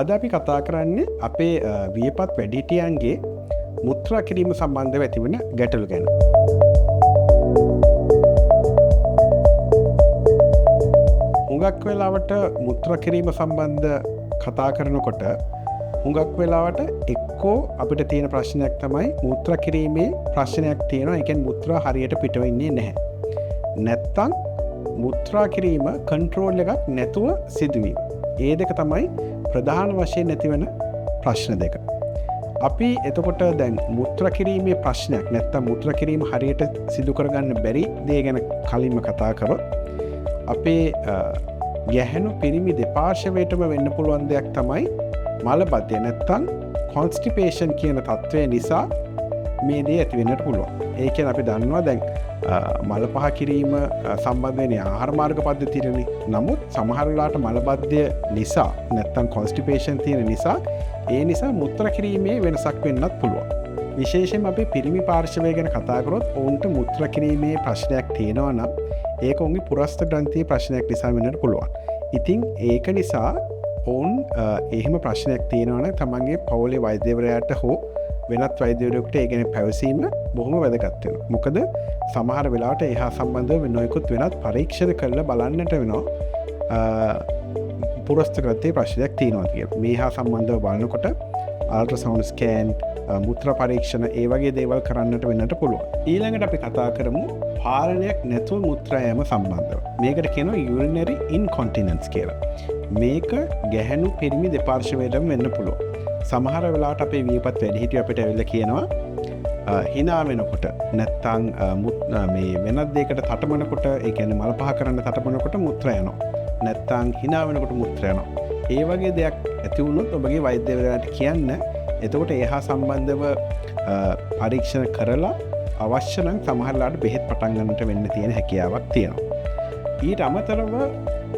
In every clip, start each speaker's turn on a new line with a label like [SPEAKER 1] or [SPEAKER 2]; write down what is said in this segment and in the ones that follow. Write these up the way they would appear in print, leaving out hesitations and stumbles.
[SPEAKER 1] අද අපි කතා කරන්නේ අපේ වියපත් වැඩිහිටියන්ගේ මුත්‍රා කිරීම සම්බන්ධව ඇතිවන ගැටලු ගැන. හුඟක් වෙලාවට මුත්‍රා කිරීම සම්බන්ධ කතා කරනකොට හුඟක් වෙලාවට එක්කෝ අපිට තියෙන ප්‍රශ්නයක් තමයි මුත්‍රා කිරීමේ ප්‍රශ්නයක් තියෙනවා. ඒ කියන්නේ මුත්‍රා හරියට පිට වෙන්නේ නැහැ. නැත්තම් මුත්‍රා කිරීම කන්ට්‍රෝල් එකක් නැතුව සිදුවීම. ඒ දෙක තමයි ප්‍රධාන වශයෙන් නැතිවන ප්‍රශ්න දෙක. අපි එතකොට දැන් මුත්‍රා කිරීමේ ප්‍රශ්නයක් නැත්තම් මුත්‍රා කිරීම හරියට සිදු කරගන්න බැරි දේ ගැන කලින්ම කතා කරොත් අපේ ගැහැණු පිරිමි දෙපාර්ශවයටම වෙන්න පුළුවන් දෙයක් තමයි මලබද්ධය නැත්තම් කොන්ස්ටිපේෂන් කියන තත්ත්වය නිසා මේ දේ ඇති වෙන්නට පුළුවන්. ඒ කියන්නේ අපි දන්නවා දැන් මල පහ කිරීම සම්බන්ධ වෙන ආහාර මාර්ග පද්ධතියනේ. නමුත් සමහර වෙලාවට මලබද්ධය නිසා නැත්තම් කොන්ස්ටිපේෂන් තියෙන නිසා ඒ නිසා මුත්‍රා කිරීමේ වෙනසක් වෙන්නත් පුළුවන්. විශේෂයෙන්ම අපි පිරිමි පාර්ශවය ගැන කතා කරොත් ඔවුන්ට මුත්‍රා කිරීමේ ප්‍රශ්නයක් තියෙනවා නම් ඒක ඔවුන්ගේ පුරස්ත ග්‍රන්ථියේ ප්‍රශ්නයක් නිසා වෙන්නට පුළුවන්. ඉතින් ඒක නිසා ඔවුන් එහෙම ප්‍රශ්නයක් තියෙනවා නම් තමන්ගේ පවුලේ වෛද්‍යවරයාට හෝ වෙනත් වෛද්‍යවරයෙකුට ඒ ගැන පැවසීම බොහොම වැදගත් වෙනවා. මොකද සමහර වෙලාවට එහා සම්බන්ධව නොයෙකුත් වෙනත් පරීක්ෂණ කරලා බලන්නට වෙනවා පුරස්ත ග්‍රන්ථියේ ප්‍රශ්නයක් තියෙනවා කියලා. මේ හා සම්බන්ධව බලනකොට අල්ට්‍රාසවුන්ඩ් ස්කෑන්, මුත්‍රා පරීක්ෂණ ඒ වගේ දේවල් කරන්නට වෙන්නට පුළුවන්. ඊළඟට අපි කතා කරමු පාලනයක් නැතුව මුත්‍රා යෑම සම්බන්ධව. මේකට කියනවා urinary incontinence කියලා. මේක ගැහැණු පිරිමි දෙපාර්ශවයටම වෙන්න පුළුවන්. සමහර වෙලාවට අපේ වියපත් වැඩිහිටියෝ අපිට ඇවිල්ලා කියනවා hina වෙනකොට නැත්තම් මේ වෙනත් දෙයකට තටමනකොට ඒ කියන්නේ මල පහ කරන්න තටමනකොට මුත්‍රා යනවා. නැත්තම් hina වෙනකොට මුත්‍රා යනවා. ඒ වගේ දෙයක් ඇති වුණොත් ඔබගේ වෛද්‍යවරයාට කියන්න. එතකොට ඒහා සම්බන්ධව පරීක්ෂණ කරලා අවශ්‍ය නම් සමහර වෙලාවට බෙහෙත් පටන් ගන්නට වෙන්න තියෙන හැකියාවක් තියෙනවා. ඊට අමතරව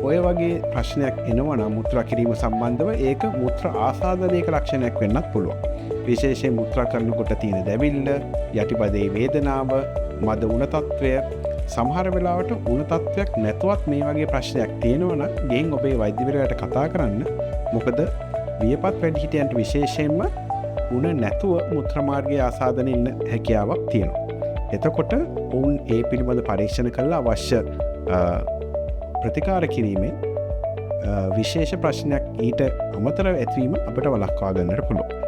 [SPEAKER 1] ඔය වගේ ප්‍රශ්නයක් එනවා නම් මුත්‍රා කිරීම සම්බන්ධව ඒක මුත්‍රා ආසාදනයක ලක්ෂණයක් වෙන්නත් පුළුවන්. විශේෂයෙන් මුත්‍රා කරනකොට තියෙන දැවිල්ල, යටිපදේ වේදනාව, මද උණ තත්ත්වය, සමහර වෙලාවට උණ තත්ත්වයක් නැතුවත් මේ වගේ ප්‍රශ්නයක් තියෙනවා නම් ගෙන් ඔබේ වෛද්‍යවරයාට කතා කරන්න. මොකද වියපත් වැඩිහිටියන්ට විශේෂයෙන්ම උණ නැතුව මුත්‍රා මාර්ගයේ ආසාදනය ඉන්න හැකියාවක් තියෙනවා. එතකොට ඔවුන් ඒ පිළිබඳ පරීක්ෂණ කරලා අවශ්‍ය ප්‍රතිකාර කිරීමෙන් විශේෂ ප්‍රශ්නයක් ඊට අමතරව ඇතිවීම අපිට වළක්වා ගන්නට පුළුවන්.